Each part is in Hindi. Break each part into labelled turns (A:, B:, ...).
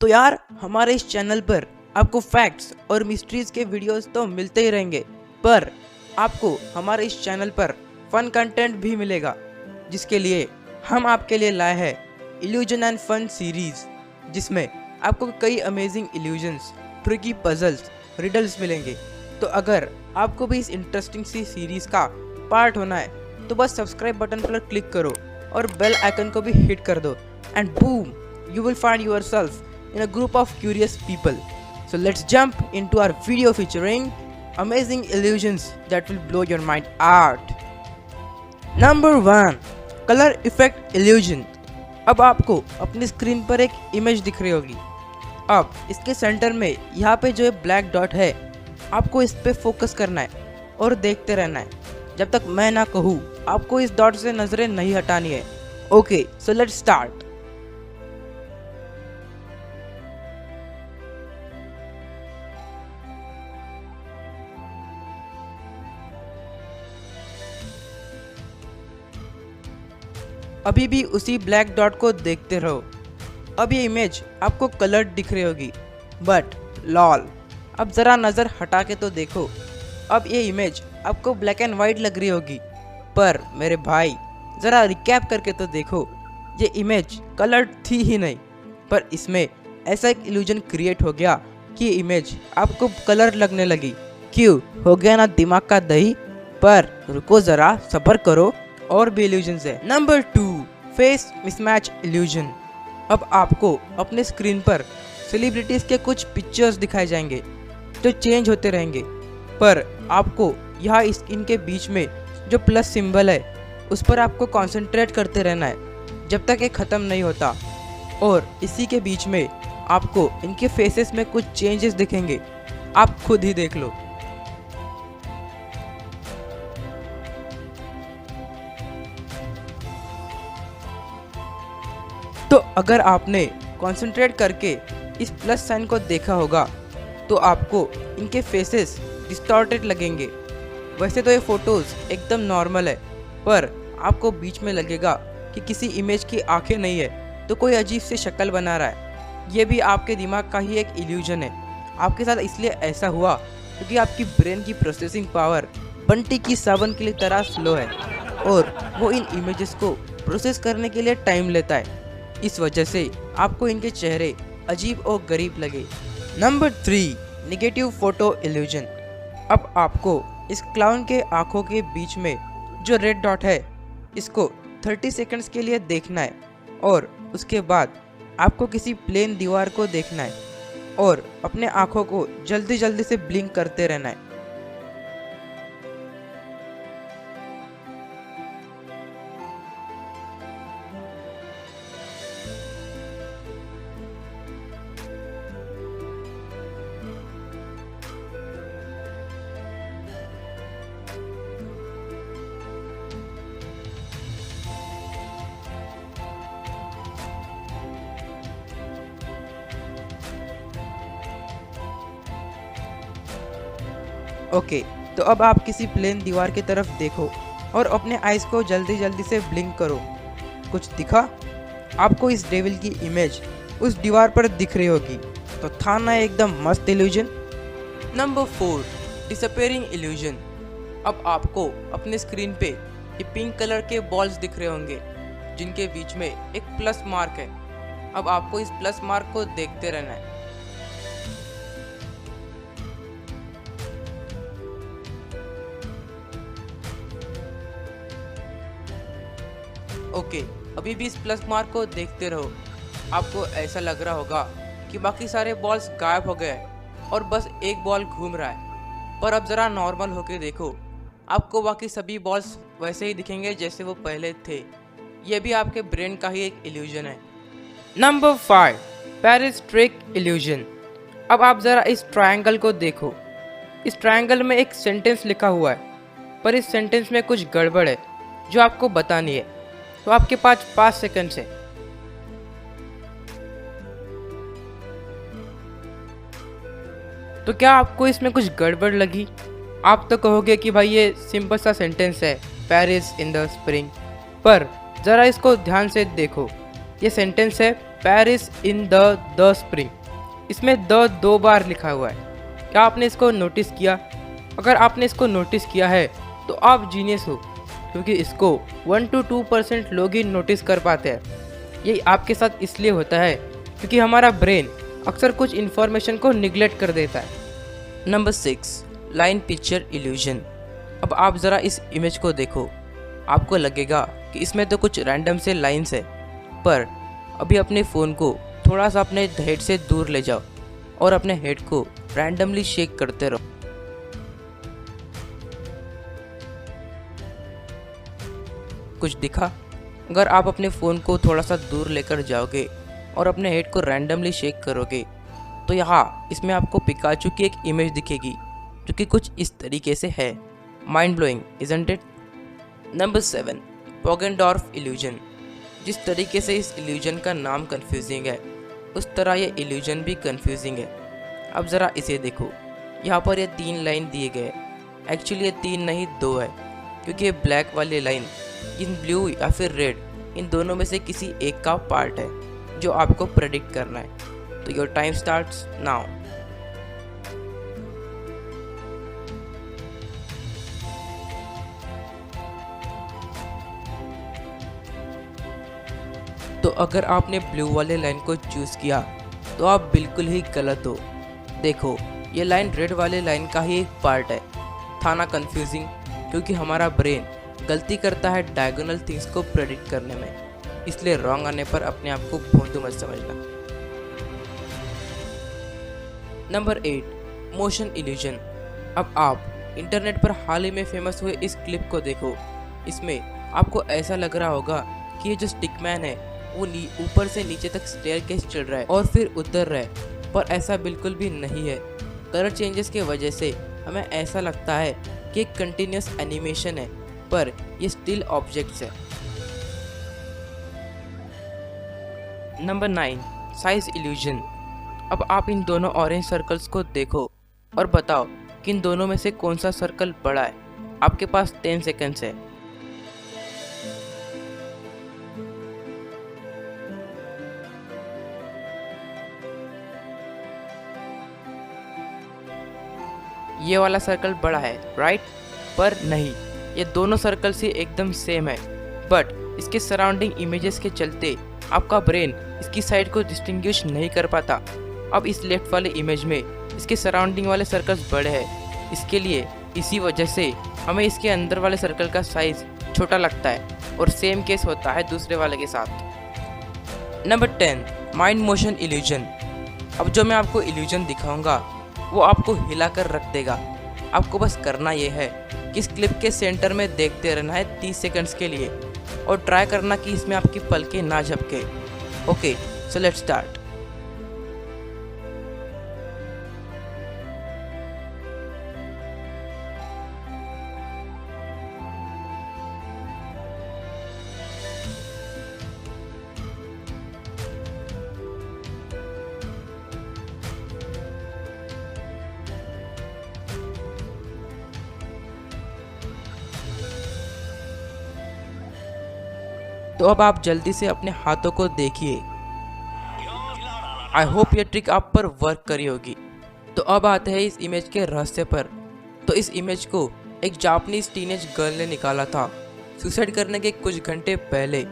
A: तो यार हमारे इस चैनल पर आपको फैक्ट्स और मिस्ट्रीज के वीडियोस तो मिलते ही रहेंगे, पर आपको हमारे इस चैनल पर फन कंटेंट भी मिलेगा, जिसके लिए हम आपके लिए लाए हैं इल्यूजन एंड फन सीरीज, जिसमें आपको कई amazing illusions, tricky puzzles, riddles मिलेंगे। तो अगर आपको भी इस इंटरेस्टिंग सी सीरीज का पार्ट होना है तो बस सब्सक्राइब बटन पर क्लिक करो और बेल आइकन को भी हिट कर दो, and boom, you will find yourself in a group of curious people. So let's jump into our video featuring amazing illusions that will blow your mind out. Number 1, color effect illusion. अब आपको अपनी स्क्रीन पर एक इमेज दिख रही होगी। अब इसके सेंटर में यहाँ पे जो ब्लैक डॉट है, आपको इस पे फोकस करना है और देखते रहना है जब तक मैं ना कहूँ। आपको इस डॉट से नजरें नहीं हटानी है। Okay, so let's start. अभी भी उसी ब्लैक डॉट को देखते रहो। अब ये इमेज आपको कलर्ड दिख रही होगी, बट लॉल, अब ज़रा नज़र हटा के तो देखो। अब ये इमेज आपको ब्लैक एंड वाइट लग रही होगी, पर मेरे भाई ज़रा रिकैप करके तो देखो, ये इमेज कलर्ड थी ही नहीं, पर इसमें ऐसा एक इल्यूजन क्रिएट हो गया कि इमेज आपको कलर लगने लगी। क्यों, हो गया ना दिमाग का दही? पर रुको ज़रा, सब्र करो, और भी इल्यूजन्स है। Number 2, face mismatch illusion. अब आपको अपने स्क्रीन पर सेलिब्रिटीज के कुछ पिक्चर्स दिखाए जाएंगे जो चेंज होते रहेंगे, पर आपको यहाँ इनके बीच में जो प्लस सिंबल है उस पर आपको कंसंट्रेट करते रहना है जब तक ये ख़त्म नहीं होता। और इसी के बीच में आपको इनके फेसेस में कुछ चेंजेस दिखेंगे, आप खुद ही देख लो। तो अगर आपने कंसंट्रेट करके इस प्लस साइन को देखा होगा तो आपको इनके फेसेस डिस्टॉर्टेड लगेंगे। वैसे तो ये फोटोज़ एकदम नॉर्मल है, पर आपको बीच में लगेगा कि किसी इमेज की आंखें नहीं है तो कोई अजीब सी शक्ल बना रहा है। ये भी आपके दिमाग का ही एक इल्यूजन है। आपके साथ इसलिए ऐसा हुआ क्योंकि आपकी ब्रेन की प्रोसेसिंग पावर बंटी की साबुन की तरह स्लो है, और वो इन इमेजेस को प्रोसेस करने के लिए टाइम लेता है। इस वजह से आपको इनके चेहरे अजीब और गरीब लगे। Number 3, negative photo illusion. अब आपको इस क्लाउन के आंखों के बीच में जो रेड डॉट है, इसको 30 सेकंड्स के लिए देखना है, और उसके बाद आपको किसी प्लेन दीवार को देखना है और अपने आंखों को जल्दी जल्दी से ब्लिंक करते रहना है। ओके, तो अब आप किसी प्लेन दीवार की तरफ देखो और अपने आइज को जल्दी जल्दी से ब्लिंक करो। कुछ दिखा? आपको इस डेविल की इमेज उस दीवार पर दिख रही होगी। तो था ना एकदम मस्त इल्यूजन। Number 4, disappearing illusion. अब आपको अपने स्क्रीन पे ये पिंक कलर के बॉल्स दिख रहे होंगे जिनके बीच में एक प्लस मार्क है। अब आपको इस प्लस मार्क को देखते रहना है। ओके, अभी भी इस प्लस मार्क को देखते रहो। आपको ऐसा लग रहा होगा कि बाकी सारे बॉल्स गायब हो गए और बस एक बॉल घूम रहा है, पर अब ज़रा नॉर्मल होके देखो, आपको बाकी सभी बॉल्स वैसे ही दिखेंगे जैसे वो पहले थे। ये भी आपके ब्रेन का ही एक इल्यूजन है। Number 5, Paris trick illusion. अब आप ज़रा इस ट्रायंगल को देखो। इस ट्रायंगल में एक सेंटेंस लिखा हुआ है, पर इस सेंटेंस में कुछ गड़बड़ है जो आपको बतानी है। तो आपके पास 5 सेकंड है। तो क्या आपको इसमें कुछ गड़बड़ लगी? आप तो कहोगे कि भाई ये सिंपल सा सेंटेंस है, पेरिस इन द स्प्रिंग, पर ज़रा इसको ध्यान से देखो। ये सेंटेंस है पेरिस इन द स्प्रिंग। इसमें द 2 बार लिखा हुआ है। क्या आपने इसको नोटिस किया? अगर आपने इसको नोटिस किया है तो आप जीनियस हो, क्योंकि इसको 1 to 2% लोग ही नोटिस कर पाते हैं। ये आपके साथ इसलिए होता है क्योंकि हमारा ब्रेन अक्सर कुछ इन्फॉर्मेशन को निगलेक्ट कर देता है। Number 6, line picture illusion. अब आप ज़रा इस इमेज को देखो, आपको लगेगा कि इसमें तो कुछ रैंडम से लाइंस है, पर अभी अपने फ़ोन को थोड़ा सा अपने हेड से दूर ले जाओ और अपने हेड को रैंडमली शेक करते रहो। कुछ दिखा? अगर आप अपने फ़ोन को थोड़ा सा दूर लेकर जाओगे और अपने हेड को रैंडमली शेक करोगे तो यहाँ इसमें आपको पिकाचू की एक इमेज दिखेगी जो कि कुछ इस तरीके से है। Mind blowing, isn't it? Number 7, Poggendorff illusion. जिस तरीके से इस इल्यूजन का नाम कंफ्यूजिंग है, उस तरह ये इल्यूजन भी कंफ्यूजिंग है। अब ज़रा इसे देखो, यहाँ पर ये 3 लाइन दिए गए। एक्चुअली ये 3 नहीं 2 है, क्योंकि ये ब्लैक वाली लाइन इन ब्लू या फिर रेड, इन दोनों में से किसी एक का पार्ट है जो आपको प्रेडिक्ट करना है। तो योर टाइम स्टार्ट्स नाउ। तो अगर आपने ब्लू वाले लाइन को चूज़ किया तो आप बिल्कुल ही गलत हो। देखो, ये लाइन रेड वाले लाइन का ही एक पार्ट है। था ना कंफ्यूजिंग? क्योंकि हमारा ब्रेन गलती करता है डायगोनल थिंग्स को प्रेडिक्ट करने में, इसलिए रॉन्ग आने पर अपने आप को भोंदू मत समझना। Number 8, motion illusion. अब आप इंटरनेट पर हाल ही में फेमस हुए इस क्लिप को देखो। इसमें आपको ऐसा लग रहा होगा कि ये जो स्टिकमैन है वो ऊपर से नीचे तक स्टेयरकेस चढ़ रहा है और फिर उतर रहा है, पर ऐसा बिल्कुल भी नहीं है। कलर चेंजेस की वजह से हमें ऐसा लगता है कि एक कंटिन्यूस एनिमेशन है, पर ये स्टिल ऑब्जेक्ट्स है। Number 9, size illusion. अब आप इन दोनों ऑरेंज सर्कल्स को देखो और बताओ कि इन दोनों में से कौन सा सर्कल बड़ा है। आपके पास 10 सेकंड्स है। ये वाला सर्कल बड़ा है, राइट? पर नहीं, ये दोनों सर्कल्स ही एकदम सेम है, बट इसके सराउंडिंग इमेजेस के चलते आपका ब्रेन इसकी साइड को डिस्टिंग्विश नहीं कर पाता। अब इस लेफ्ट वाले इमेज में इसके सराउंडिंग वाले सर्कल्स बड़े हैं, इसके लिए इसी वजह से हमें इसके अंदर वाले सर्कल का साइज छोटा लगता है, और सेम केस होता है दूसरे वाले के साथ। Number 10, mind motion illusion. अब जो मैं आपको इल्यूजन दिखाऊंगा वो आपको हिलाकर रख देगा। आपको बस करना ये है कि इस क्लिप के सेंटर में देखते रहना है 30 सेकंड्स के लिए, और ट्राई करना कि इसमें आपकी पलकें ना झपके। Okay, so let's start. तो अब आप जल्दी से अपने हाथों को देखिए। आई होप ये ट्रिक आप पर वर्क करी होगी। तो अब आते हैं इस इमेज के रहस्य पर। तो इस इमेज को एक जापानीज टीनेज गर्ल ने निकाला था सुसाइड करने के कुछ घंटे पहले।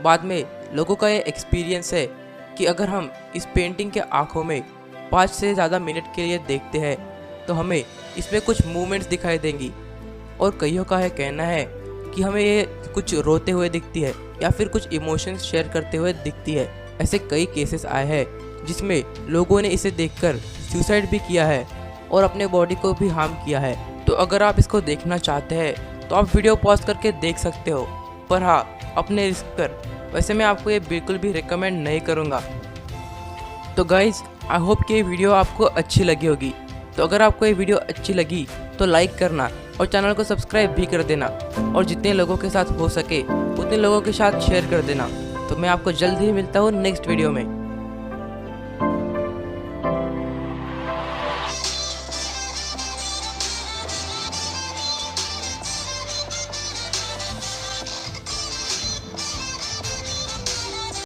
A: बाद में लोगों का ये एक्सपीरियंस है कि अगर हम इस पेंटिंग के आंखों में 5 से ज़्यादा मिनट के लिए देखते हैं तो हमें इसमें कुछ मूवमेंट्स दिखाई देंगी, और कईयों का है कहना है कि हमें ये कुछ रोते हुए दिखती है या फिर कुछ इमोशंस शेयर करते हुए दिखती है। ऐसे कई केसेस आए हैं जिसमें लोगों ने इसे देखकर सुसाइड भी किया है और अपने बॉडी को भी हार्म किया है। तो अगर आप इसको देखना चाहते हैं तो आप वीडियो पॉज करके देख सकते हो, पर हाँ, अपने रिस्क पर। वैसे मैं आपको ये बिल्कुल भी रिकमेंड नहीं करूँगा। तो गाइज, आई होप कि ये वीडियो आपको अच्छी लगी होगी। तो अगर आपको ये वीडियो अच्छी लगी तो लाइक करना और चैनल को सब्सक्राइब भी कर देना, और जितने लोगों के साथ हो सके उतने लोगों के साथ शेयर कर देना। तो मैं आपको जल्द ही मिलता हूँ नेक्स्ट वीडियो में।